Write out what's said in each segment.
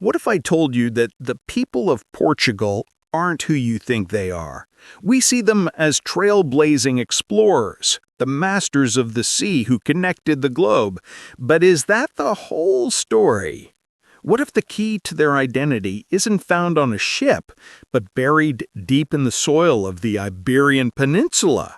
What if I told you that the people of Portugal aren't who you think they are? We see them as trailblazing explorers, the masters of the sea who connected the globe. But is that the whole story? What if the key to their identity isn't found on a ship, but buried deep in the soil of the Iberian Peninsula?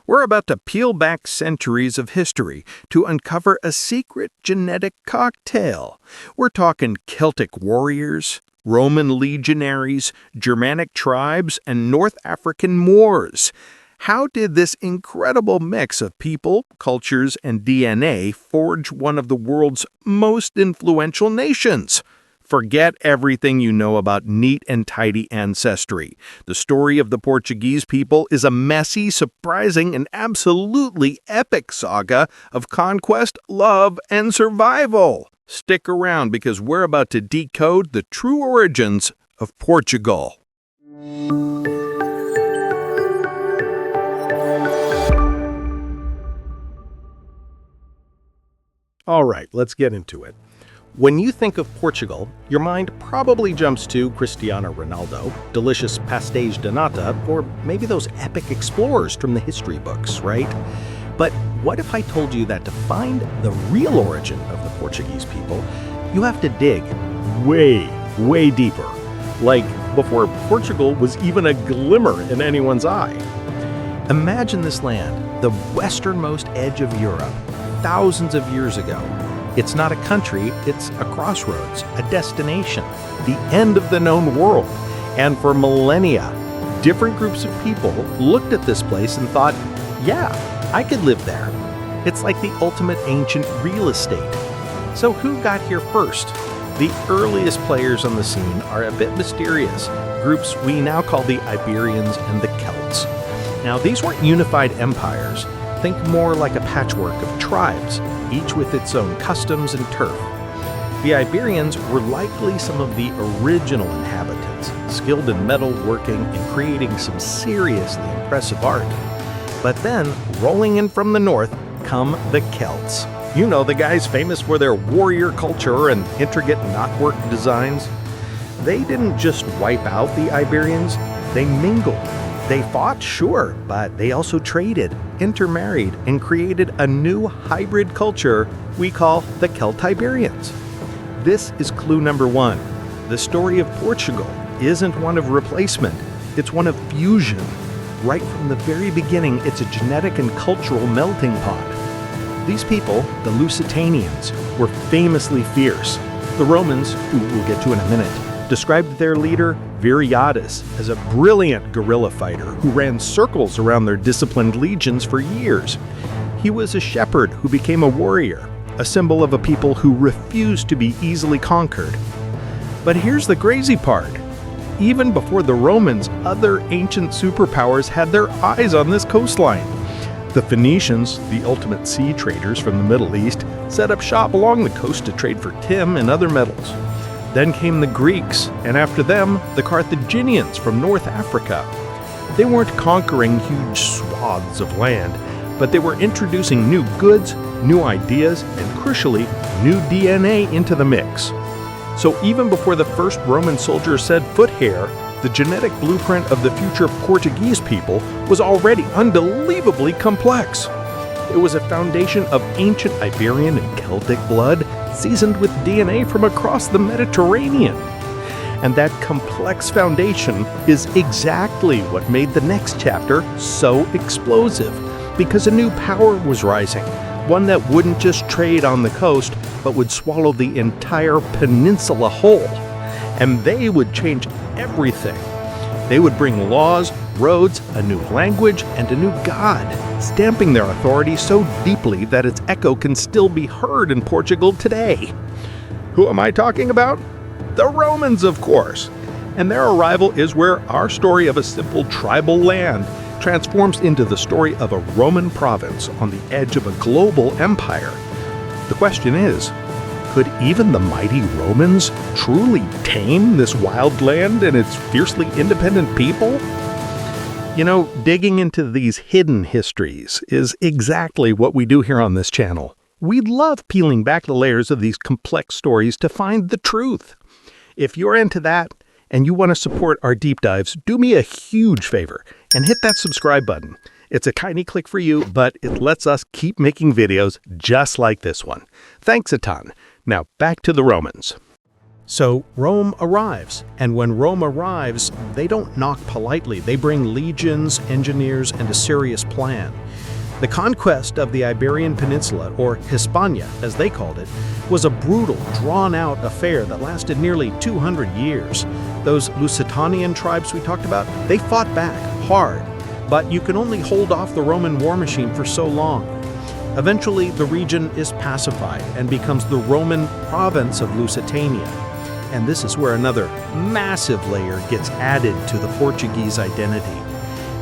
We're about to peel back centuries of history to uncover a secret genetic cocktail. We're talking Celtic warriors, Roman legionaries, Germanic tribes, and North African Moors. How did this incredible mix of people, cultures, and DNA forge one of the world's most influential nations? Forget everything you know about neat and tidy ancestry. The story of the Portuguese people is a messy, surprising, and absolutely epic saga of conquest, love, and survival. Stick around because we're about to decode the true origins of Portugal. All right, let's get into it. When you think of Portugal, your mind probably jumps to Cristiano Ronaldo, delicious pastéis de nata, or maybe those epic explorers from the history books, right? But what if I told you that to find the real origin of the Portuguese people, you have to dig way deeper, like before Portugal was even a glimmer in anyone's eye. Imagine this land, the westernmost edge of Europe, thousands of years ago. It's not a country, it's a crossroads, a destination, the end of the known world. And for millennia, different groups of people looked at this place and thought, yeah, I could live there. It's like the ultimate ancient real estate. So who got here first? The earliest players on the scene are a bit mysterious, groups we now call the Iberians and the Celts. Now, these weren't unified empires. Think more like a patchwork of tribes, each with its own customs and turf. The Iberians were likely some of the original inhabitants, skilled in metalworking and creating some seriously impressive art. But then, rolling in from the north, come the Celts. You know, the guys famous for their warrior culture and intricate knotwork designs. They didn't just wipe out the Iberians, they mingled. They fought, sure, but they also traded, intermarried, and created a new hybrid culture we call the Celtiberians. This is clue number one. The story of Portugal isn't one of replacement, it's one of fusion. Right from the very beginning, it's a genetic and cultural melting pot. These people, the Lusitanians, were famously fierce. The Romans, who we'll get to in a minute, described their leader, Visigothic, as a brilliant guerrilla fighter who ran circles around their disciplined legions for years. He was a shepherd who became a warrior, a symbol of a people who refused to be easily conquered. But here's the crazy part. Even before the Romans, other ancient superpowers had their eyes on this coastline. The Phoenicians, the ultimate sea traders from the Middle East, set up shop along the coast to trade for tin and other metals. Then came the Greeks, and after them, the Carthaginians from North Africa. They weren't conquering huge swaths of land, but they were introducing new goods, new ideas, and crucially, new DNA into the mix. So even before the first Roman soldier set foot here, the genetic blueprint of the future Portuguese people was already unbelievably complex. It was a foundation of ancient Iberian and Celtic blood, seasoned with DNA from across the Mediterranean. And that complex foundation is exactly what made the next chapter so explosive, because a new power was rising, one that wouldn't just trade on the coast, but would swallow the entire peninsula whole. And they would change everything. They would bring laws, roads, a new language, and a new god, stamping their authority so deeply that its echo can still be heard in Portugal today. Who am I talking about? The Romans, of course. And their arrival is where our story of a simple tribal land transforms into the story of a Roman province on the edge of a global empire. The question is, could even the mighty Romans truly tame this wild land and its fiercely independent people? You know, digging into these hidden histories is exactly what we do here on this channel. We love peeling back the layers of these complex stories to find the truth. If you're into that and you want to support our deep dives, do me a huge favor and hit that subscribe button. It's a tiny click for you, but it lets us keep making videos just like this one. Thanks a ton. Now back to the Romans. So Rome arrives, and when Rome arrives, they don't knock politely. They bring legions, engineers, and a serious plan. The conquest of the Iberian Peninsula, or Hispania as they called it, was a brutal, drawn-out affair that lasted nearly 200 years. Those Lusitanian tribes we talked about, they fought back hard, but you can only hold off the Roman war machine for so long. Eventually, the region is pacified and becomes the Roman province of Lusitania. And this is where another massive layer gets added to the Portuguese identity.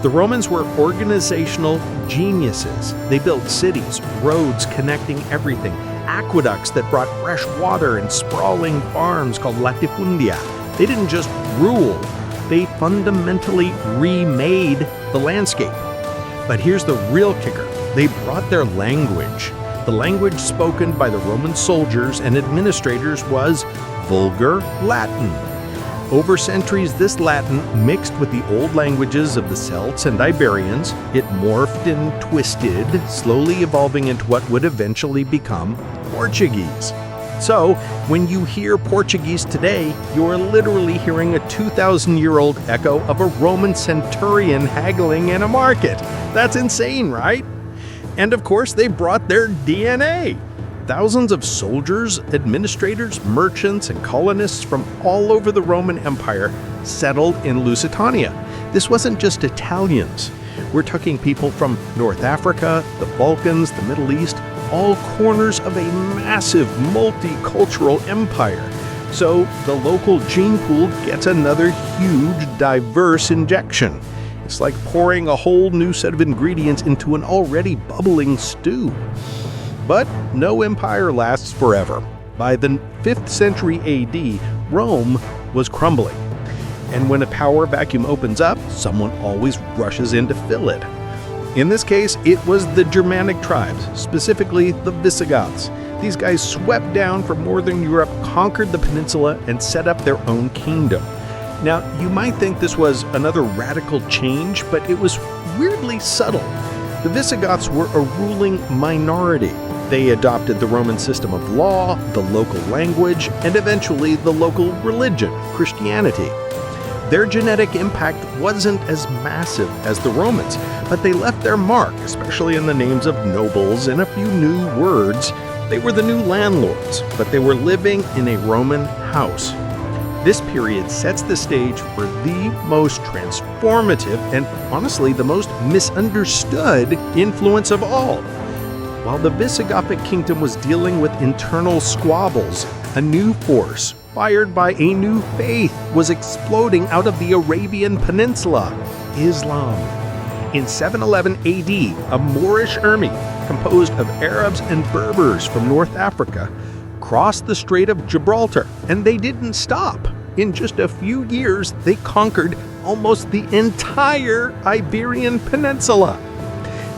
The Romans were organizational geniuses. They built cities, roads connecting everything, aqueducts that brought fresh water, and sprawling farms called latifundia. They didn't just rule, they fundamentally remade the landscape. But here's the real kicker. They brought their language. The language spoken by the Roman soldiers and administrators was vulgar Latin. Over centuries, this Latin mixed with the old languages of the Celts and Iberians. It morphed and twisted, slowly evolving into what would eventually become Portuguese. So, when you hear Portuguese today, you're literally hearing a 2,000-year-old echo of a Roman centurion haggling in a market. That's insane, right? And of course, they brought their DNA. Thousands of soldiers, administrators, merchants, and colonists from all over the Roman Empire settled in Lusitania. This wasn't just Italians. We're talking people from North Africa, the Balkans, the Middle East, all corners of a massive multicultural empire. So the local gene pool gets another huge, diverse injection. It's like pouring a whole new set of ingredients into an already bubbling stew. But no empire lasts forever. By the 5th century AD, Rome was crumbling. And when a power vacuum opens up, someone always rushes in to fill it. In this case, it was the Germanic tribes, specifically the Visigoths. These guys swept down from northern Europe, conquered the peninsula, and set up their own kingdom. Now, you might think this was another radical change, but it was weirdly subtle. The Visigoths were a ruling minority. They adopted the Roman system of law, the local language, and eventually the local religion, Christianity. Their genetic impact wasn't as massive as the Romans, but they left their mark, especially in the names of nobles and a few new words. They were the new landlords, but they were living in a Roman house. This period sets the stage for the most transformative and honestly the most misunderstood influence of all. While the Visigothic kingdom was dealing with internal squabbles, a new force, fired by a new faith, was exploding out of the Arabian Peninsula, Islam. In 711 AD, a Moorish army composed of Arabs and Berbers from North Africa crossed the Strait of Gibraltar, and they didn't stop. In just a few years, they conquered almost the entire Iberian Peninsula.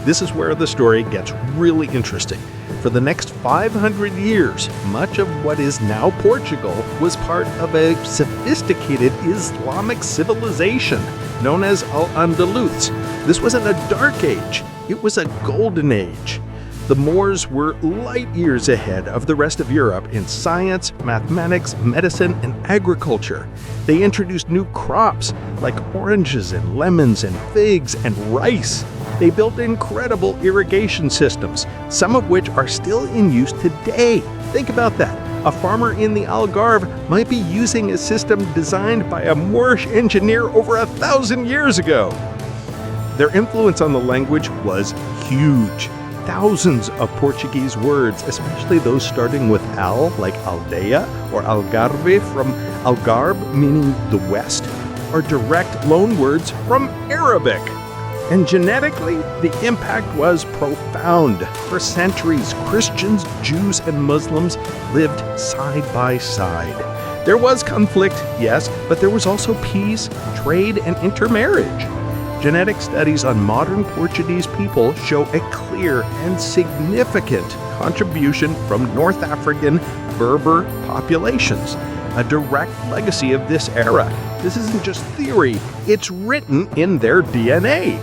This is where the story gets really interesting. For the next 500 years, much of what is now Portugal was part of a sophisticated Islamic civilization known as Al-Andalus. This wasn't a dark age, it was a golden age. The Moors were light years ahead of the rest of Europe in science, mathematics, medicine, and agriculture. They introduced new crops like oranges and lemons and figs and rice. They built incredible irrigation systems, some of which are still in use today. Think about that. A farmer in the Algarve might be using a system designed by a Moorish engineer over 1,000 years ago. Their influence on the language was huge. Thousands of Portuguese words, especially those starting with al, like aldea, or algarve from Algarve, meaning the west, are direct loanwords from Arabic. And genetically, the impact was profound. For centuries, Christians, Jews, and Muslims lived side by side. There was conflict, yes, but there was also peace, trade, and intermarriage. Genetic studies on modern Portuguese people show a clear and significant contribution from North African Berber populations. a direct legacy of this era. This isn't just theory, it's written in their DNA.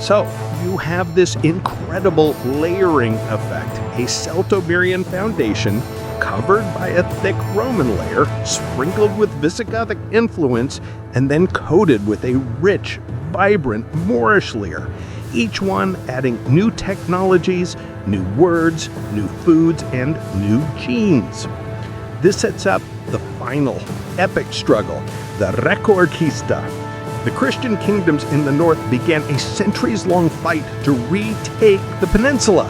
So, you have this incredible layering effect, a Celto-Iberian foundation covered by a thick Roman layer, sprinkled with Visigothic influence, and then coated with a rich, vibrant Moorish layer, each one adding new technologies, new words, new foods, and new genes. This sets up the final, epic struggle, the Reconquista. The Christian kingdoms in the north began a centuries-long fight to retake the peninsula.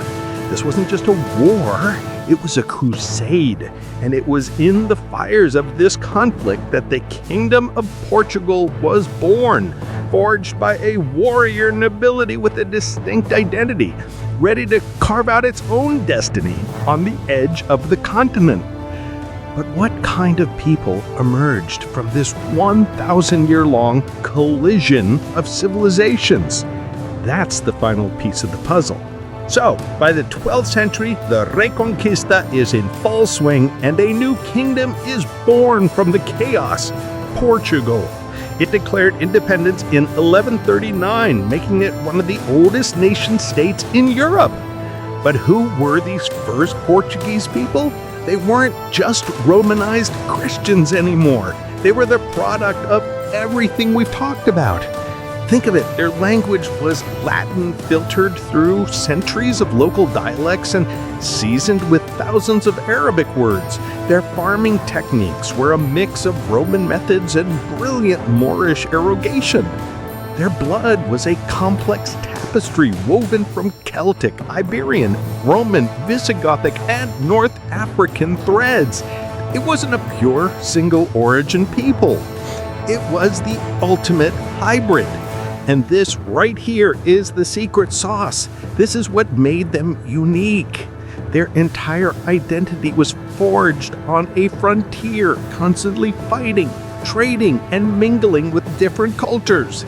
This wasn't just a war, it was a crusade, and it was in the fires of this conflict that the Kingdom of Portugal was born, forged by a warrior nobility with a distinct identity, ready to carve out its own destiny on the edge of the continent. But what kind of people emerged from this 1,000-year-long collision of civilizations? That's the final piece of the puzzle. So, by the 12th century, the Reconquista is in full swing and a new kingdom is born from the chaos, Portugal. It declared independence in 1139, making it one of the oldest nation-states in Europe. But who were these first Portuguese people? They weren't just Romanized Christians anymore. They were the product of everything we've talked about. Think of it, their language was Latin filtered through centuries of local dialects and seasoned with thousands of Arabic words. Their farming techniques were a mix of Roman methods and brilliant Moorish irrigation. Their blood was a complex tapestry woven from Celtic, Iberian, Roman, Visigothic, and North African threads. It wasn't a pure single origin people. It was the ultimate hybrid. And this right here is the secret sauce. This is what made them unique. Their entire identity was forged on a frontier, constantly fighting, trading, and mingling with different cultures.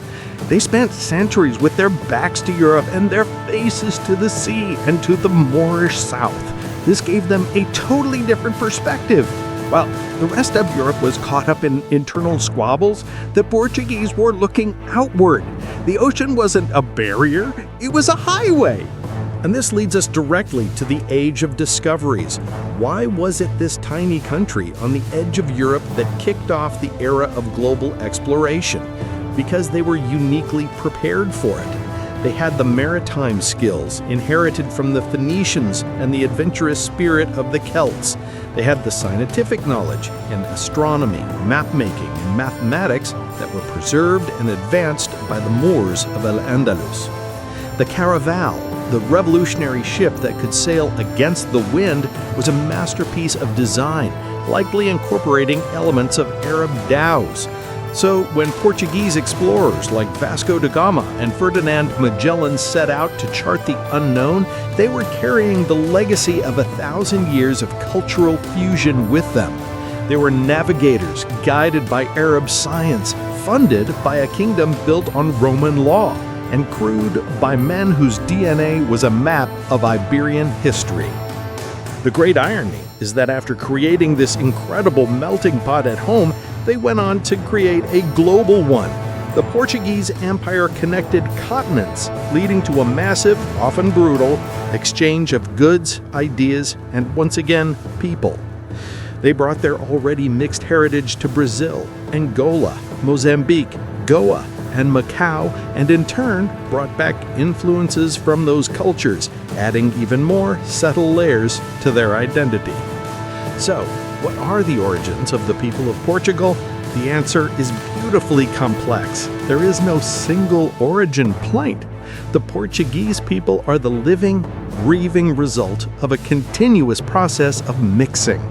They spent centuries with their backs to Europe and their faces to the sea and to the Moorish south. This gave them a totally different perspective. While the rest of Europe was caught up in internal squabbles, the Portuguese were looking outward. The ocean wasn't a barrier, it was a highway. And this leads us directly to the Age of Discoveries. Why was it this tiny country on the edge of Europe that kicked off the era of global exploration? Because they were uniquely prepared for it. They had the maritime skills inherited from the Phoenicians and the adventurous spirit of the Celts. They had the scientific knowledge in astronomy, map-making, and mathematics that were preserved and advanced by the Moors of Al-Andalus. The caravel, the revolutionary ship that could sail against the wind, was a masterpiece of design, likely incorporating elements of Arab dhows. So when Portuguese explorers like Vasco da Gama and Ferdinand Magellan set out to chart the unknown, they were carrying the legacy of 1,000 years of cultural fusion with them. They were navigators guided by Arab science, funded by a kingdom built on Roman law, and crewed by men whose DNA was a map of Iberian history. The great irony is that after creating this incredible melting pot at home, they went on to create a global one. The Portuguese Empire connected continents, leading to a massive, often brutal, exchange of goods, ideas, and once again, people. They brought their already mixed heritage to Brazil, Angola, Mozambique, Goa, and Macau, and in turn brought back influences from those cultures, adding even more subtle layers to their identity. So, what are the origins of the people of Portugal? The answer is beautifully complex. There is no single origin point. The Portuguese people are the living, breathing result of a continuous process of mixing.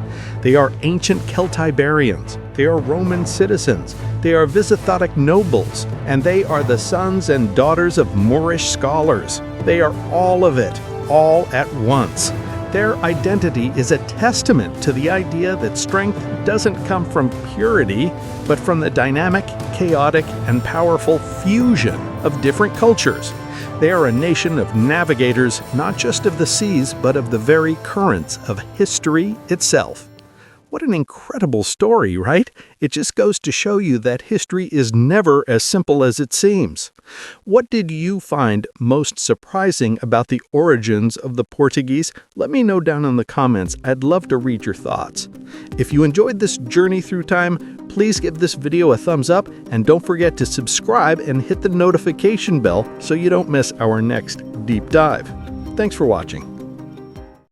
They are ancient Celtiberians, they are Roman citizens, they are Visigothic nobles, and they are the sons and daughters of Moorish scholars. They are all of it, all at once. Their identity is a testament to the idea that strength doesn't come from purity, but from the dynamic, chaotic, and powerful fusion of different cultures. They are a nation of navigators, not just of the seas, but of the very currents of history itself. What an incredible story, right? It just goes to show you that history is never as simple as it seems. What did you find most surprising about the origins of the Portuguese? Let me know down in the comments. I'd love to read your thoughts. If you enjoyed this journey through time, please give this video a thumbs up and don't forget to subscribe and hit the notification bell so you don't miss our next deep dive. Thanks for watching.